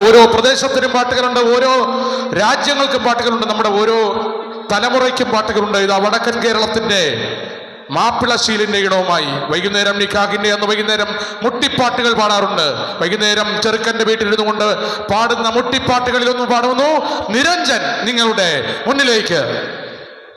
ഓരോ പ്രദേശത്തിനും പാട്ടുകളുണ്ട്, ഓരോ രാജ്യങ്ങൾക്കും പാട്ടുകളുണ്ട്, നമ്മുടെ ഓരോ തലമുറയ്ക്കും പാട്ടുകളുണ്ട്. ഇതാ വടക്കൻ കേരളത്തിന്റെ മാപ്പിളശീലിന്റെ ഇടവുമായി വൈകുന്നേരം നിക്കാഹിന്റെ അന്ന് വൈകുന്നേരം മുട്ടിപ്പാട്ടുകൾ പാടാറുണ്ട്. വൈകുന്നേരം ചെറുക്കന്റെ വീട്ടിലിരുന്നു കൊണ്ട് പാടുന്ന മുട്ടിപ്പാട്ടുകളിലൊന്ന് പാടുന്നു നിരഞ്ജൻ നിങ്ങളുടെ മുന്നിലേക്ക്.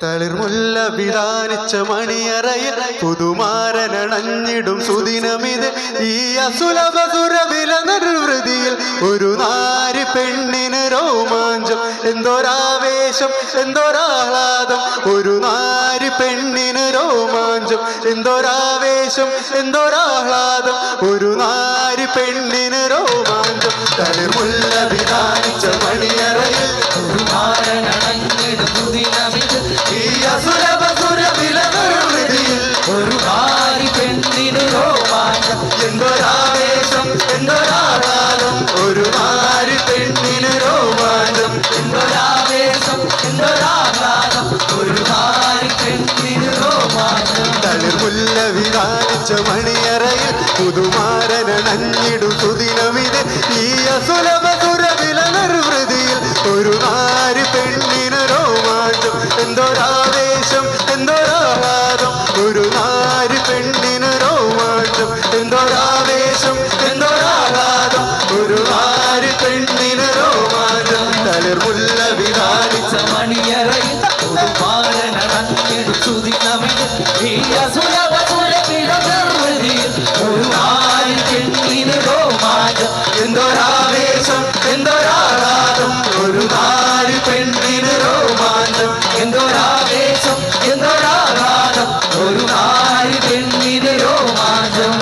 തളിർമുല്ല വിധാനിച്ച മണിയറയിൽ പുതുമാരനണഞ്ഞിടും സുദിനമിത്. ഈ അസുലഭസുരവില നിർവൃതിയിൽ ഒരു നാരി പെണ്ണിന് രോമാഞ്ചം, എന്തൊരാവേശം എന്തൊരാഹ്ലാദം. ഒരു നാരി പെണ്ണിന് രോമാഞ്ചം, എന്തൊരാവേശം എന്തൊരാഹ്ലാദം. ഒരു നാരി പെണ്ണിന് രോമാഞ്ചം. തളിർമുല്ല വിധാനിച്ച മണിയറയിൽ പുതുമാരനണഞ്ഞിടും സുദിനമിത്. ഈ അസുലഭസുരവില നിർവൃതിയിൽ ഒരു നാരി പെണ്ണിന് രോമാഞ്ചം, എന്തൊരാവേശം എന്തൊരാഹ്ലാദം. ഒരു നാരി പെണ്ണിന് രോമാഞ്ചം, എന്തൊരാവേശം എന്തൊരാഹ്ലാദം. ഒരു നാരി പെണ്ണിന് രോമാഞ്ചം. തളിർമുല്ല വിധാനിച്ച മണിയറയിൽ പുതുമാരനണഞ്ഞിടും സുദിനമിത്. ഈ അസുലഭസുരവില നിർവൃതിയിൽ ഒരു നാരി പെണ്ണിന് രോമാഞ്ചം, എന്തൊരാവേശം എന്തൊരാഹ്ലാദം. ഒരു നാരി പെണ്ണിന് രോമാഞ്ചം, എന്തൊരാവേശം എന്തൊരാഹ്ലാദം. ഒരു നാരി പെണ്ണിന് രോമാഞ്ചം. തളിർമുല്ല വിധാനിച്ച മണിയറയിൽ പുതുമാരനണഞ്ഞിടും സുദിനമിത്. ഈ അസുലഭസുരവില നിർവൃതിയിൽ ഒരു നാരി പെണ്ണിന് രോമാഞ്ചം, എന്തൊരാവേശം എന്തൊരാഹ്ലാദം. ഒരു നാരി പെണ്ണിന് രോമാഞ്ചം, എന്തൊരാവേശം എന്തൊരാഹ്ലാദം. ഒരു നാരി പെണ്ണിന് രോമാഞ്ചം.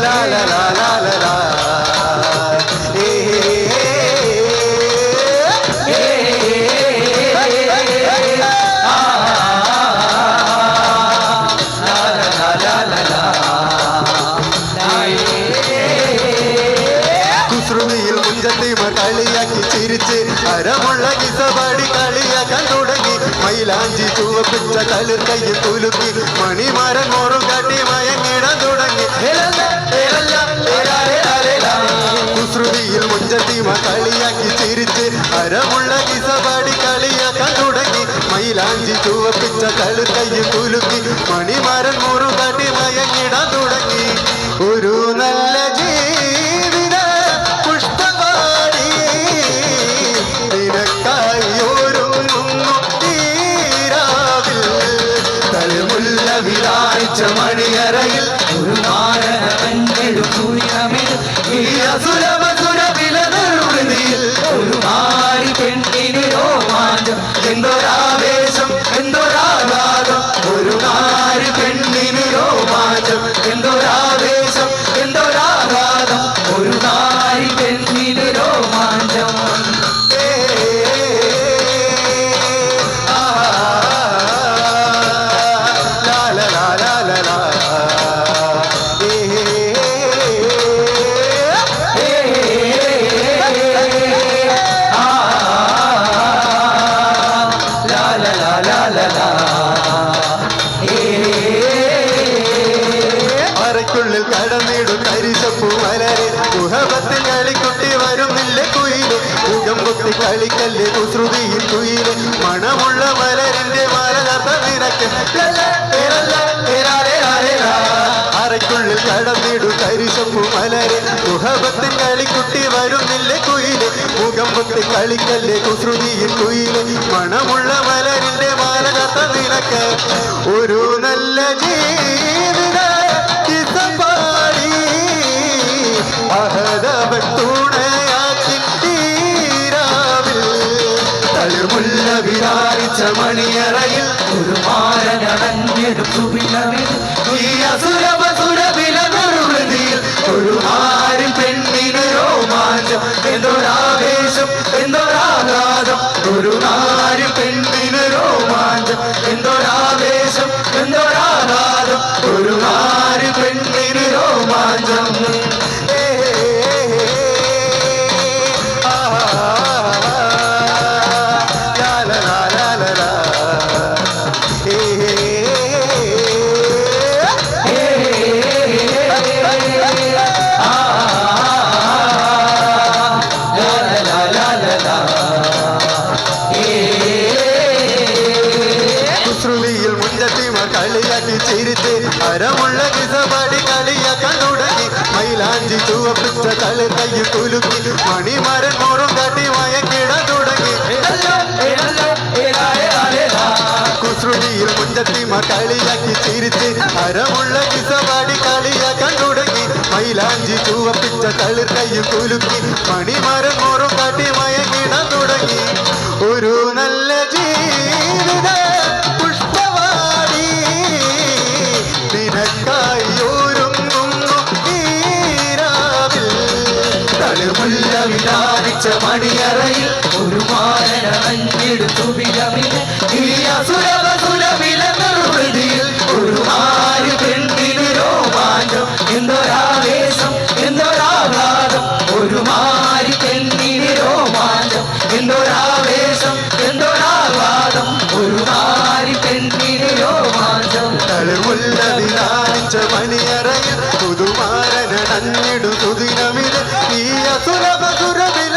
ലാ ലാ ലാ ലാ ലാ ലാ. കുസൃതിയിൽ മുഞ്ചത്തിമർ കളിയാക്കി ചിരിച്ച് അരമുള്ള കിസപാടി കളിയാക്കാൻ തുടങ്ങി. മൈലാഞ്ചി ചുവപ്പിച്ച തളിർ കയ്യിൽ കുലുക്കി മണിമാരൻ മോറും കാട്ടി മയങ്ങിടാൻ തുടങ്ങി. കുസൃതിയിൽ മുഞ്ചത്തിമർ കളിയാക്കി ചിരിച്ച് അരമുള്ള കിസപാടി കളിയാക്കാൻ തുടങ്ങി. മൈലാഞ്ചി ചുവപ്പിച്ച തളിർ കയ്യിൽ കുലുക്കി മണിമാരൻ മോറും കാട്ടി മയങ്ങിടാൻ തുടങ്ങി. ഒരു നല്ല ജീവിത പുഷ്പവാടി നിനക്കായി ഒരുങ്ങുന്നു തീരാവിൽ. തളിർമുല്ല വിധാനിച്ച മണിയറയിൽ ഒരു മാരനണഞ്ഞിടും സുദിനമിത്. ഈ അസുലഭസുരവില നിർവൃതിയിൽ ഒരു നാരി പെണ്ണിന് രോമാഞ്ചം, എന്തൊരാവേശം എന്തൊരാഹ്ലാദം. ഒരു നാരി പെണ്ണിന് രോമാഞ്ചം, എന്തൊരാവേശം എന്തൊരാഹ്ലാദം. ഒരു നാരി പെണ്ണിന് രോമാഞ്ചം. ലാ ലാ ലാ ലാ ലാ ലാ. ലാ ലാ ലാ ലാ ലാ ലാ. അറയ്ക്കുള്ളിൽ കടന്നിടും കരിശപ്പൂ മലരെ മുഹബത്തിൽ കളിക്കുട്ടി വരുന്നില്ല കുയില്. മുഖം കുത്തി കളിക്കല്ലേ കുസൃതിയിൽ കുയില്. മണമുള്ള മലരിന്റെ മലകർത്ത നിനക്ക്. അറയ്ക്കുള്ളിൽ കടന്നിടും കരിശപ്പൂ മലരെ മുഹബത്തിൽ കളിക്കുട്ടി വരുന്നില്ല കുയില്. മുഖം കുത്തി കളിക്കല്ലേ കുസൃതിയിൽ കുയില്. മണമുള്ള മലരിന്റെ മലകർത്ത നിനക്ക്. ഒരു നല്ല ജീവിത കിസപാടി അഹദവൻ തുണയാക്കി തീരാവിൽ. തളിർമുല്ല വിധാനിച്ച മണിയറയിൽ ഒരു മാരനണഞ്ഞിടും സുദിനമിത്. ഈ അസുലഭസുരവില നിർവൃതിയിൽ ഒരു നാരി പെണ്ണിന് രോമാഞ്ചം, എന്തൊരാവേശം എന്തൊരാഹ്ലാദം. ഒരു നാരി പെണ്ണിന് രോമാഞ്ചം, എന്തൊരാവേശം എന്തൊരാഹ്ലാദം. ഒരു നാരി പെണ്ണിന് രോമാഞ്ചം. ഹരമുള്ള കിസപാടി കളിയാക്കാൻ തുടങ്ങി മൈലാഞ്ചി ചുവപ്പിച്ച തളിർ കയ്യിൽ കുലുക്കി മണിമാരൻ മോറും കാട്ടി മയക്കിടാൻ തുടങ്ങി കുസൃതിയിൽ മുഞ്ചത്തിമാർ കളിയാക്കി ചിരിച്ച് ഹരമുള്ള കിസപാടി കളിയാക്കാൻ തുടങ്ങി മൈലാഞ്ചി ചുവപ്പിച്ച തളിർ കയ്യിൽ കുലുക്കി മണിമാരൻ മോറും കാട്ടി മയക്കിടാൻ തുടങ്ങി ഒരു നല്ല ജീവിത പുഷ്പവാടി നിനക്കായി ഒരുങ്ങുന്നു ഈരാവിൽ തളിർമുല്ല വിചാരിച്ച മണിയറയിൽ ഒരു മാരനഞ്ഞെടുത്തു വിലമിന് ഈ അസുരവിലൃതിയിൽ ഒരു നാല് പെണ്ണിന് രോമാഞ്ചം എന്തൊരാവേശം എന്തൊരാഘാതം ഒരു മാരി പെണ്ണിന് രോമാഞ്ചം എന്തൊരാവേശം എന്തൊരാഘാതം ഒരു നാരി പെണ്ണിന് രോമാഞ്ചം തളിർമുല്ല വിലാച്ച മണിയറയിൽ പുതുമാരനഞ്ഞിടു സുദിനമിത് ഈ അസുരവിലൃതിയിൽ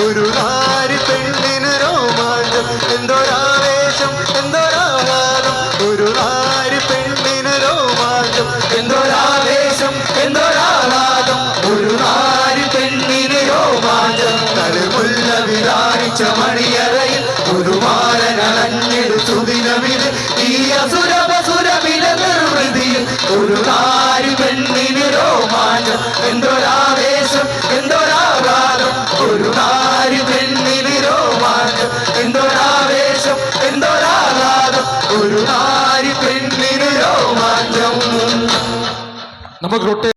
ഒരു നാരി പെണ്ണിന് രോമാഞ്ചം എന്തൊരാവേശം എന്തൊരാഘാതം ഒരു നാരി പെണ്ണിന് രോമാഞ്ചം എന്തൊരാവേശം എന്തൊരാഘാതം ഒരു നാരി പെണ്ണിന് രോമാഞ്ചം തളിർമുല്ല വിചാരിച്ച മണിയറയിൽ ഒരു മാരനഞ്ഞെടുത്തു ദിനമിത് ഈ അസുരവിലൃതിയിൽ ഒരു നാരി പെണ്ണിന് രോമാഞ്ചം എന്തൊരാവേശം എന്തൊരാഘാതം ഒരു നാരി പെണ്ണിന് രോമാഞ്ചം എന്തൊരാവേശം എന്തൊരാഘാതം ഒരു നാരി പെണ്ണിന് രോമാഞ്ചം നമുക്ക്